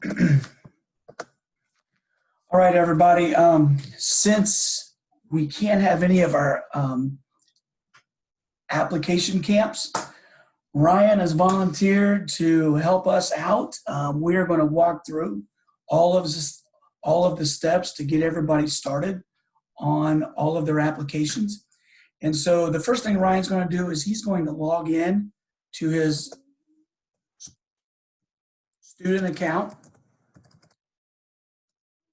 Okay. All right, everybody. Since we can't have any of our application camps, Ryan has volunteered to help us out. We're going to walk through all of the steps to get everybody started on all of their applications. And so the first thing Ryan's going to do is he's going to log in to his student account.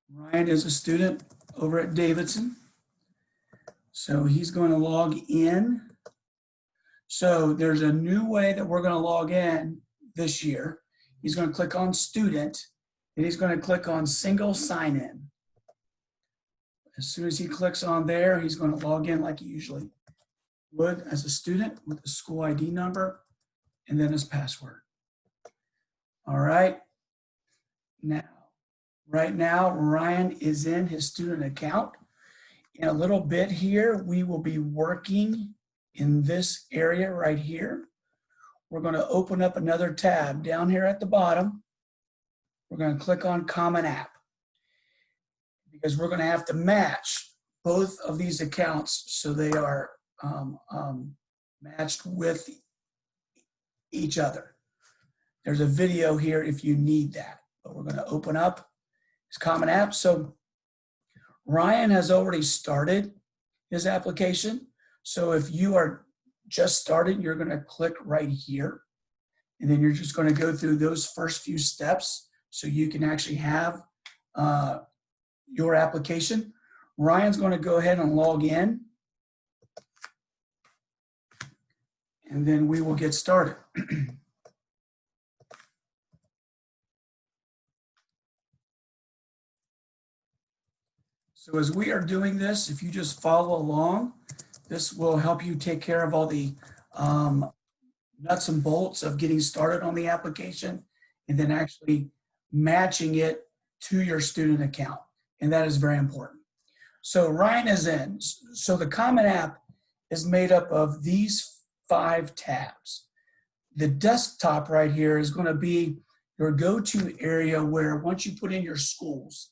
Ryan is a student over at Davidson. So he's going to log in. So there's a new way that we're going to log in this year. He's going to click on student, and he's going to click on single sign-in. As soon as he clicks on there, he's going to log in like he usually would as a student with the school ID number and then his password. All right. Right now, Ryan is in his student account. In a little bit here, we will be working in this area right here. We're going to open up another tab down here at the bottom. We're going to click on Common App because we're going to have to match both of these accounts so they are matched with each other. There's a video here if you need that, but we're going to open up his Common App. So Ryan has already started his application. So if you are just started, you're going to click right here. And then you're just going to go through those first few steps so you can actually have your application. Ryan's going to go ahead and log in. And then we will get started. So as we are doing this, if you just follow along, this will help you take care of all the nuts and bolts of getting started on the application and then actually matching it to your student account. And that is very important. So Ryan is in. So the Common App is made up of these 5 tabs. The desktop right here is going to be your go-to area where once you put in your schools,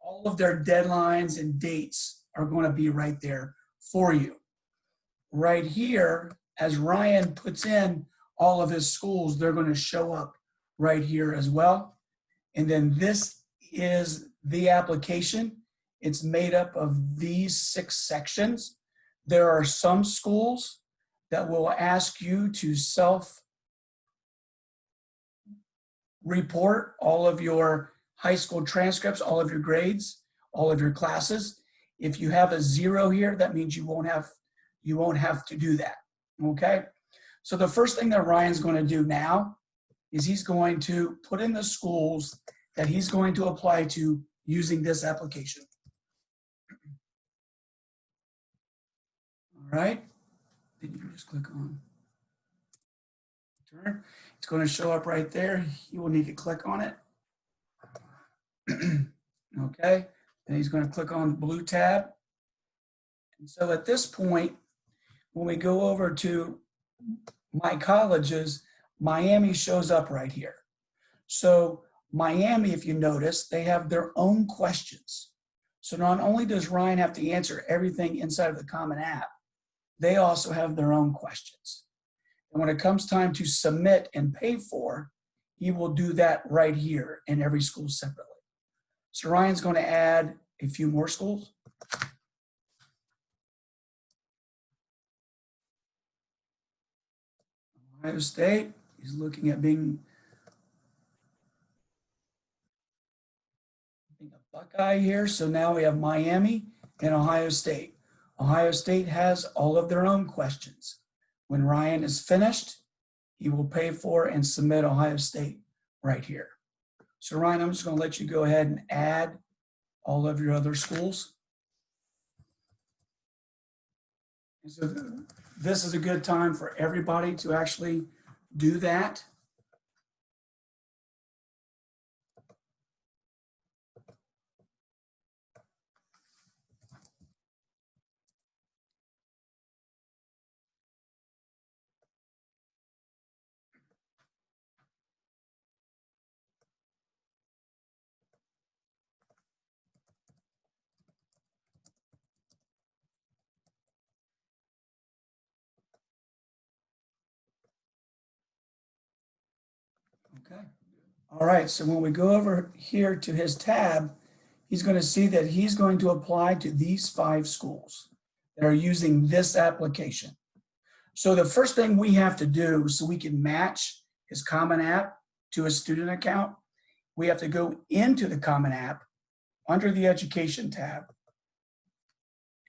all of their deadlines and dates are going to be right there for you. Right here, as Ryan puts in all of his schools, they're going to show up right here as well. And then this is the application. It's made up of these 6 sections. There are some schools that will ask you to self-report all of your high school transcripts, all of your grades, all of your classes. If you have a 0 here, that means you won't have to do that, okay? So the first thing that Ryan's going to do now is he's going to put in the schools that he's going to apply to using this application. All right, then you can just click on return. It's going to show up right there. You will need to click on it. Okay, then he's going to click on the blue tab. And so at this point, when we go over to my colleges, Miami shows up right here. So Miami, if you notice, they have their own questions. So not only does Ryan have to answer everything inside of the Common App, they also have their own questions. And when it comes time to submit and pay for, he will do that right here in every school separately. So Ryan's going to add a few more schools. Ohio State, he's looking at being a Buckeye here. So now we have Miami and Ohio State. Ohio State has all of their own questions. When Ryan is finished, he will pay for and submit Ohio State right here. So Ryan, I'm just going to let you go ahead and add all of your other schools. And so this is a good time for everybody to actually do that. Okay. All right, so when we go over here to his tab, he's going to see that he's going to apply to these 5 schools that are using this application. So the first thing we have to do so we can match his Common App to a student account, we have to go into the Common App under the Education tab,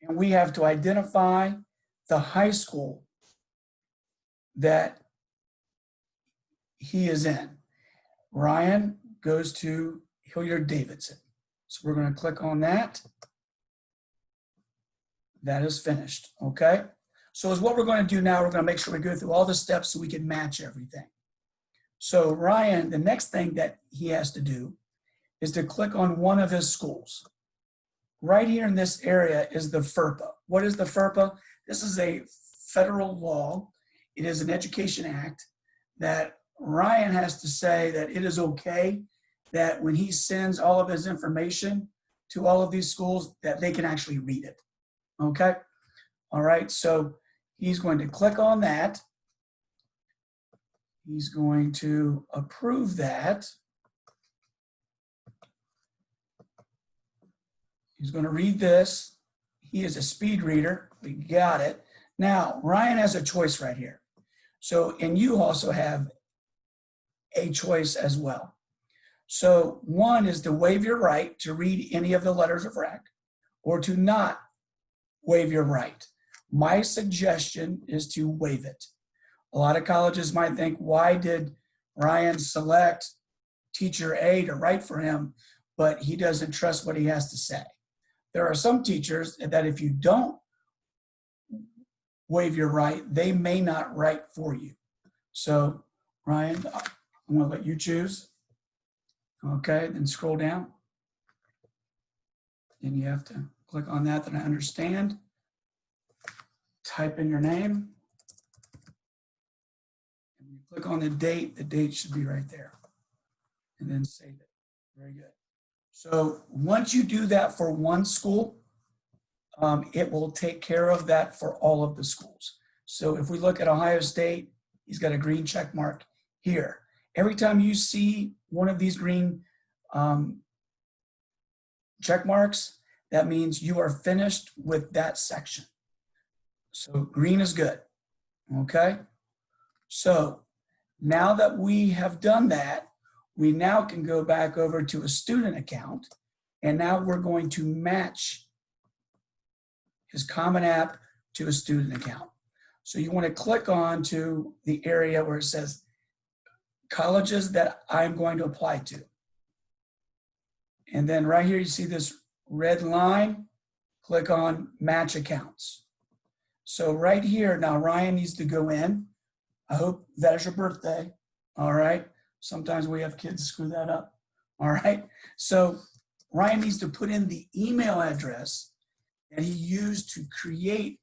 and we have to identify the high school that he is in. Ryan goes to Hilliard Davidson. So we're going to click on that. That is finished, okay? So is what we're going to do now, we're going to make sure we go through all the steps so we can match everything. So Ryan, the next thing that he has to do is to click on one of his schools. Right here in this area is the FERPA. What is the FERPA? This is a federal law. It is an education act that Ryan has to say that it is okay that when he sends all of his information to all of these schools, that they can actually read it, okay? All right, so he's going to click on that. He's going to approve that. He's going to read this. He is a speed reader. We got it. Now, Ryan has a choice right here. So, and you also have a choice as well. So one is to waive your right to read any of the letters of rec, or to not waive your right. My suggestion is to waive it. A lot of colleges might think, why did Ryan select teacher A to write for him, but he doesn't trust what he has to say? There are some teachers that if you don't waive your right, they may not write for you. So Ryan, I'm going to let you choose. Okay, then scroll down. Then you have to click on that, then I understand. Type in your name. And you click on the date should be right there. And then save it. Very good. So once you do that for one school, it will take care of that for all of the schools. So if we look at Ohio State, he's got a green check mark here. Every time you see one of these green check marks, that means you are finished with that section. So green is good, okay? So now that we have done that, we now can go back over to a student account, and now we're going to match his Common App to a student account. So you want to click on to the area where it says colleges that I'm going to apply to. And then right here, you see this red line, click on match accounts. So right here, now Ryan needs to go in. I hope that is your birthday, all right? Sometimes we have kids screw that up, all right? So Ryan needs to put in the email address that he used to create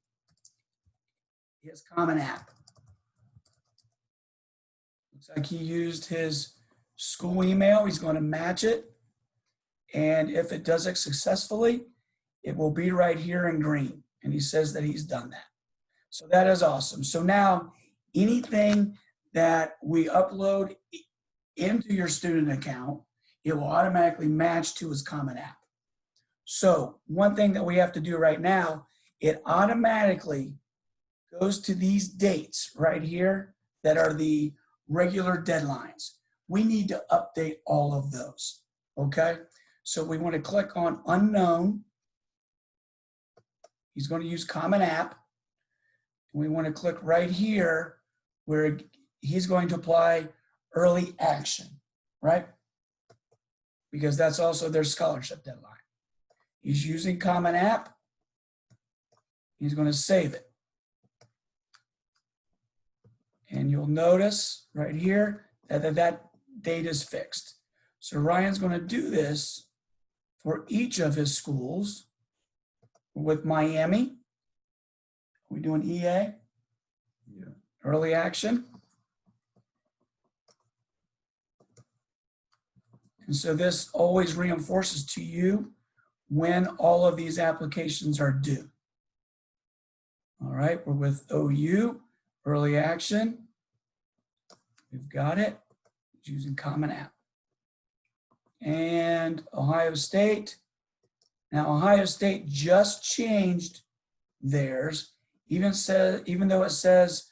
his Common App. Looks like he used his school email. He's going to match it. And if it does it successfully, it will be right here in green. And he says that he's done that. So that is awesome. So now anything that we upload into your student account, it will automatically match to his Common App. So one thing that we have to do right now, it automatically goes to these dates right here that are the regular deadlines. We need to update all of those, okay? So we want to click on unknown. He's going to use Common App. We want to click right here where he's going to apply early action, right? Because that's also their scholarship deadline. He's using Common App. He's going to save it. And you'll notice right here that that date is fixed. So Ryan's going to do this for each of his schools. With Miami, are we doing EA? Yeah. Early action. And so this always reinforces to you when all of these applications are due. All right, we're with OU, early action. We've got it. using Common App. And Ohio State. Now, Ohio State just changed theirs, even though it says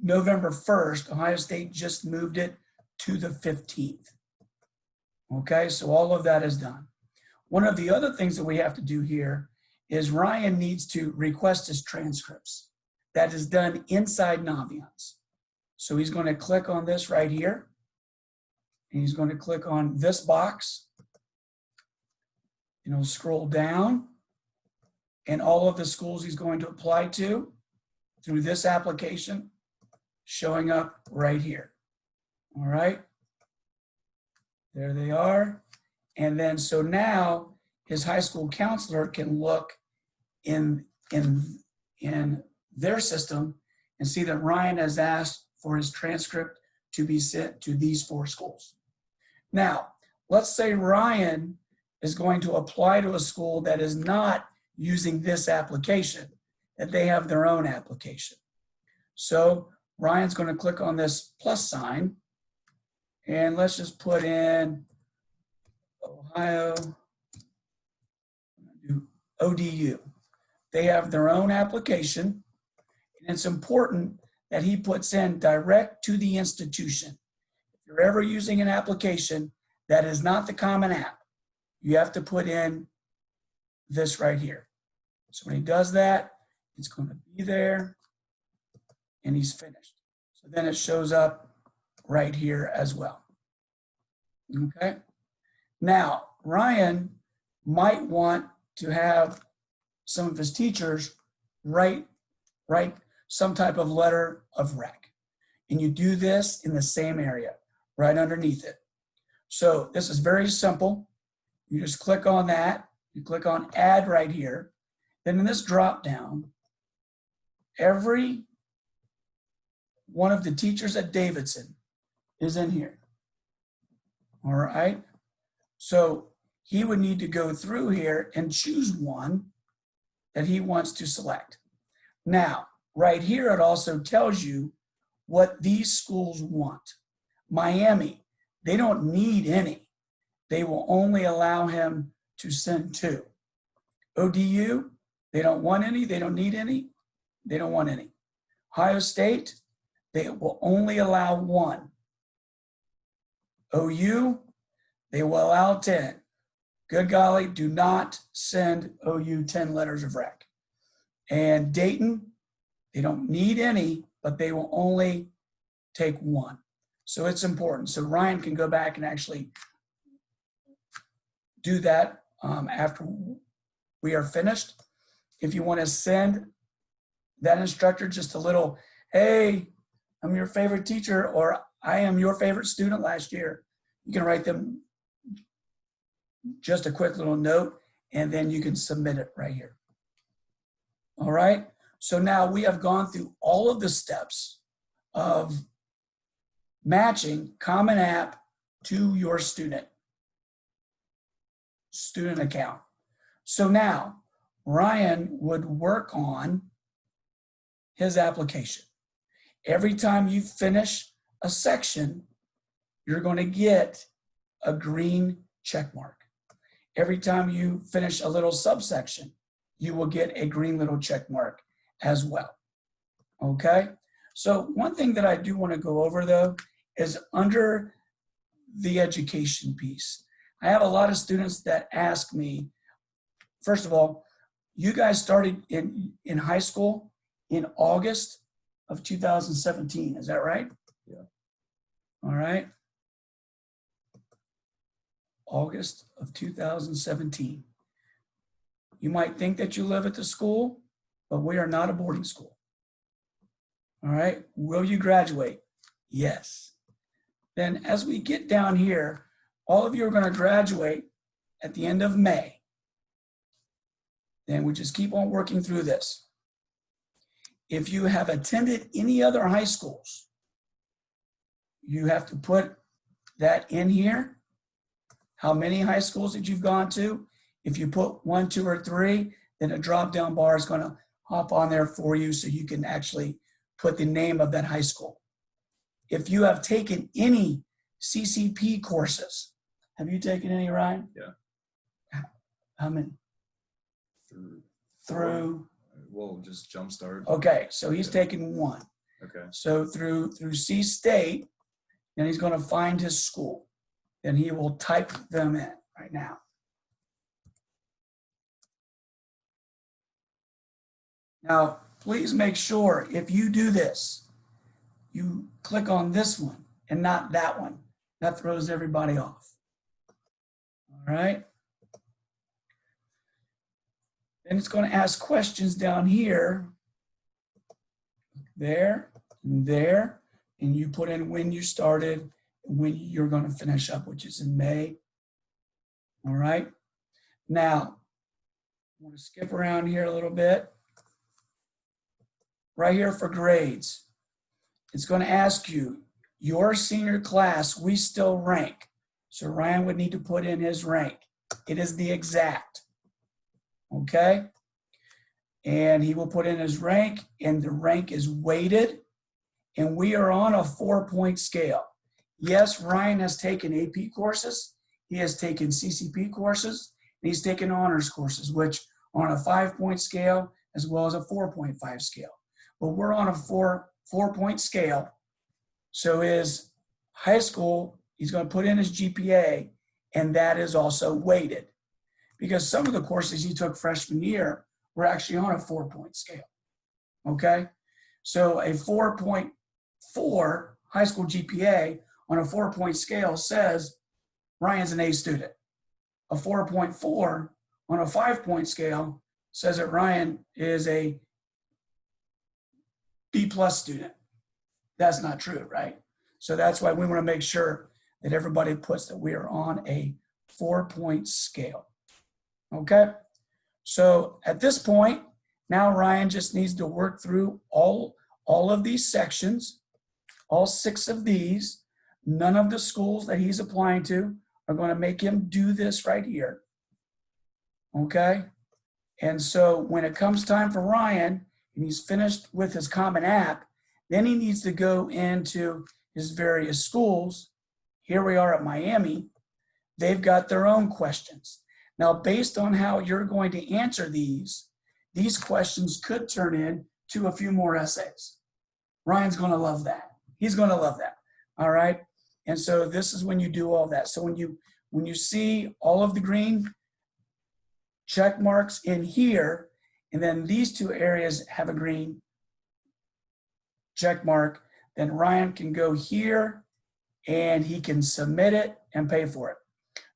November 1st, Ohio State just moved it to the 15th. Okay, so all of that is done. One of the other things that we have to do here is Ryan needs to request his transcripts. That is done inside Naviance. So he's going to click on this right here. And he's going to click on this box. And he'll scroll down. And all of the schools he's going to apply to through this application showing up right here. All right. There they are. And then so now his high school counselor can look in their system and see that Ryan has asked for his transcript to be sent to these 4 schools. Now, let's say Ryan is going to apply to a school that is not using this application, that they have their own application. So Ryan's going to click on this plus sign, and let's just put in Ohio ODU. They have their own application, and it's important that he puts in direct to the institution. If you're ever using an application that is not the Common App, you have to put in this right here. So when he does that, it's going to be there, and he's finished. So then it shows up right here as well. Okay. Now, Ryan might want to have some of his teachers write some type of letter of rec. And you do this in the same area, right underneath it. So this is very simple. You just click on that. You click on add right here. Then in this drop down, every one of the teachers at Davidson is in here. All right. So he would need to go through here and choose one that he wants to select. Now, right here, it also tells you what these schools want. Miami, they don't need any. They will only allow him to send 2. ODU, they don't want any, they don't need any, they don't want any. Ohio State, they will only allow 1. OU, they will allow 10. Good golly, do not send OU 10 letters of rec. And Dayton, they don't need any, but they will only take 1. So it's important. So Ryan can go back and actually do that after we are finished. If you want to send that instructor just a little, hey, I'm your favorite teacher, or I am your favorite student last year, you can write them just a quick little note, and then you can submit it right here. All right. So now we have gone through all of the steps of matching Common App to your student account. So now Ryan would work on his application. Every time you finish a section, you're going to get a green check mark. Every time you finish a little subsection, you will get a green little check mark as well. Okay? So one thing that I do want to go over though is under the education piece. I have a lot of students that ask me, first of all, you guys started in high school in August of 2017, is that right? Yeah. All right. August of 2017. You might think that you live at the school, but we are not a boarding school. All right. Will you graduate? Yes. Then as we get down here, all of you are going to graduate at the end of May. Then we just keep on working through this. If you have attended any other high schools, you have to put that in here. How many high schools that you've gone to? If you put 1, 2, or 3, then a drop-down bar is going to hop on there for you so you can actually put the name of that high school. if you have taken any CCP courses. Have you taken any, Ryan? Yeah. How many? Through? Well, just Jumpstart. Okay, so he's taken one. Okay. So through C State, then he's going to find his school. Then he will type them in right now. Now, please make sure if you do this, you click on this one and not that one. That throws everybody off. All right. Then it's going to ask questions down here, there, and there, and you put in when you started, and when you're going to finish up, which is in May. All right. Now, I'm going to skip around here a little bit. Right here for grades, it's going to ask you, your senior class, we still rank. So Ryan would need to put in his rank. It is the exact. Okay? And he will put in his rank, and the rank is weighted, and we are on a 4-point scale. Yes, Ryan has taken AP courses, he has taken CCP courses, and he's taken honors courses, which are on a 5-point scale as well as a 4.5 scale. But we're on a 4-point scale. So his high school, he's going to put in his GPA, and that is also weighted. Because some of the courses he took freshman year were actually on a 4-point scale. Okay? So a 4.4 high school GPA on a 4-point scale says Ryan's an A student. A 4.4 on a 5-point scale says that Ryan is a B+ student. That's not true, right? So that's why we want to make sure that everybody puts that we are on a 4-point scale. Okay? So at this point, now Ryan just needs to work through all of these sections, all 6 of these. None of the schools that he's applying to are going to make him do this right here. Okay? And so when it comes time for Ryan, and he's finished with his Common App, then he needs to go into his various schools. Here we are at Miami. They've got their own questions. Now, based on how you're going to answer these questions could turn into a few more essays. Ryan's going to love that. He's going to love that. All right. And so this is when you do all that. So when you see all of the green check marks in here, and then these 2 areas have a green check mark, then Ryan can go here and he can submit it and pay for it.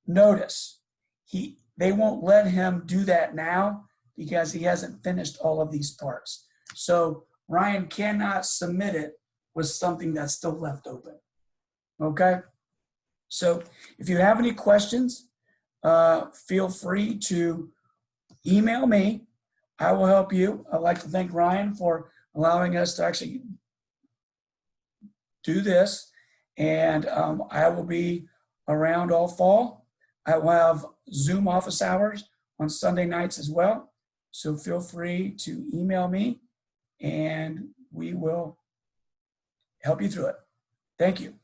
Notice, they won't let him do that now because he hasn't finished all of these parts. So Ryan cannot submit it with something that's still left open. Okay? So if you have any questions, feel free to email me. I will help you. I'd like to thank Ryan for allowing us to actually do this. And I will be around all fall. I will have Zoom office hours on Sunday nights as well. So feel free to email me and we will help you through it. Thank you.